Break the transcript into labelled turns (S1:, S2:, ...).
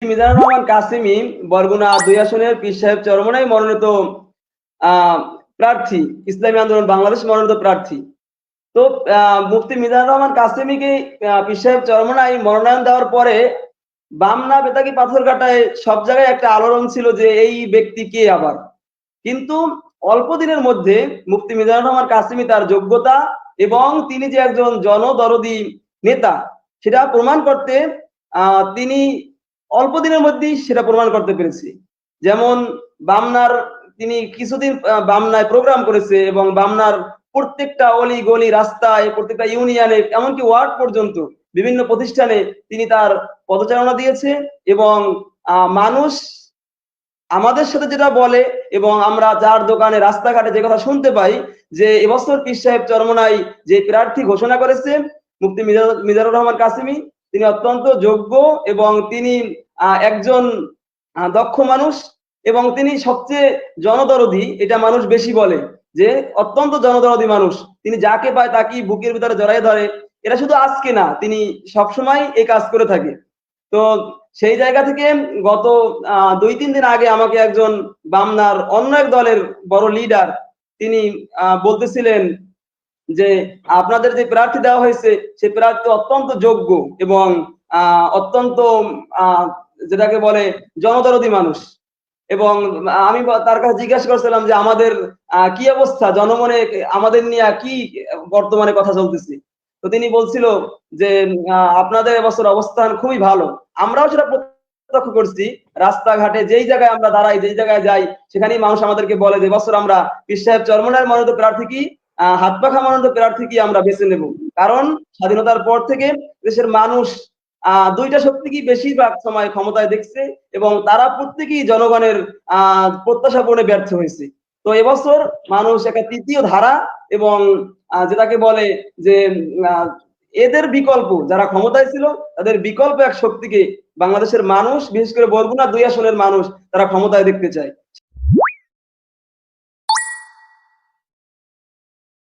S1: মিজানুর রহমান কাসেমী বরগুনা ২ আসনের পীর সাহেব চরমোনাই মনোনীত প্রার্থী, ইসলামী আন্দোলন বাংলাদেশ মনোনীত প্রার্থী। তো মুফতি মিজানুর রহমান কাসেমীকে পীর সাহেব চরমোনাই মনোনয়ন দেওয়ার পরে বামনা, বেতাগী, পাথরঘাটায় সব জায়গায় একটা আলোড়ন ছিল যে এই ব্যক্তি কে আবার। কিন্তু অল্প দিনের মধ্যে মুফতি মিজানুর রহমান কাসেমী তার যোগ্যতা এবং তিনি যে একজন জনদরদী নেতা সেটা প্রমাণ করতে তিনি অল্প দিনের মধ্যেই সেটা প্রমাণ করতে পেরেছে। যেমন বামনার তিনি কিছুদিন বামনায় প্রোগ্রাম করেছে এবং বামনার প্রত্যেকটা অলি গলি রাস্তায়, প্রত্যেকটা ইউনিয়নে, এমনকি ওয়ার্ড পর্যন্ত বিভিন্ন প্রতিষ্ঠানে তিনি তার পদচারণা দিয়েছে এবং মানুষ আমাদের সাথে যেটা বলে এবং আমরা যার দোকানে রাস্তাঘাটে যে কথা শুনতে পাই যে এবছর পীর সাহেব চরমোনাই যে প্রার্থী ঘোষণা করেছে মুফতি মিজানুর রহমান কাসেমী, তিনি অত্যন্ত যোগ্য এবং তিনি একজন দক্ষ মানুষ এবং তিনি সবচেয়ে জনদরদী, এটা মানুষ বেশি বলে যে অত্যন্ত জনদরদী মানুষ। তিনি যাকে পায় তাকে বুকের ভিতরে জড়াই ধরে। এটা শুধু আজকে না, তিনি সবসময় এই কাজ করে থাকে। তো সেই জায়গা থেকে গত ২-৩ দিন আগে আমাকে একজন বামনার অন্য এক দলের বড় লিডার তিনি বলতেছিলেন যে আপনাদের যে প্রার্থী দেওয়া হয়েছে সেই প্রার্থী অত্যন্ত যোগ্য এবং অত্যন্ত যেটাকে বলে জনদরদী মানুষ। এবং আমি তার কাছে জিজ্ঞাসা করছিলাম যে আমাদের কি অবস্থা, জনমনে আমাদের নিয়ে কি বর্তমানে কথা চলতেছে। তো তিনি বলছিল যে আপনাদের এবছর অবস্থান খুবই ভালো। আমরাও সেটা প্রত্যক্ষ করছি। রাস্তাঘাটে যেই জায়গায় আমরা দাঁড়াই, যেই জায়গায় যাই, সেখানেই মানুষ আমাদেরকে বলে যে এবছর আমরা পীর সাহেব চরমোনাইয়ের মনোনীত প্রার্থী কি, হাত পাখা মনোনীত প্রার্থী কি আমরা বেছে নেব। কারণ স্বাধীনতার পর থেকে দেশের মানুষ দুইটা শক্তিকে বেশিরভাগ সময় ক্ষমতায় দেখছে এবং তারা প্রত্যেকেই জনগণের প্রত্যাশা পূরণে ব্যর্থ হয়েছে। তো এবছর মানুষ একটা তৃতীয় ধারা এবং যেটাকে বলে যে এদের বিকল্প, যারা ক্ষমতায় ছিল তাদের বিকল্প এক শক্তিকে বাংলাদেশের মানুষ, বিশেষ করে বরগুনা ২ আসনের মানুষ, তারা ক্ষমতায় দেখতে চায়।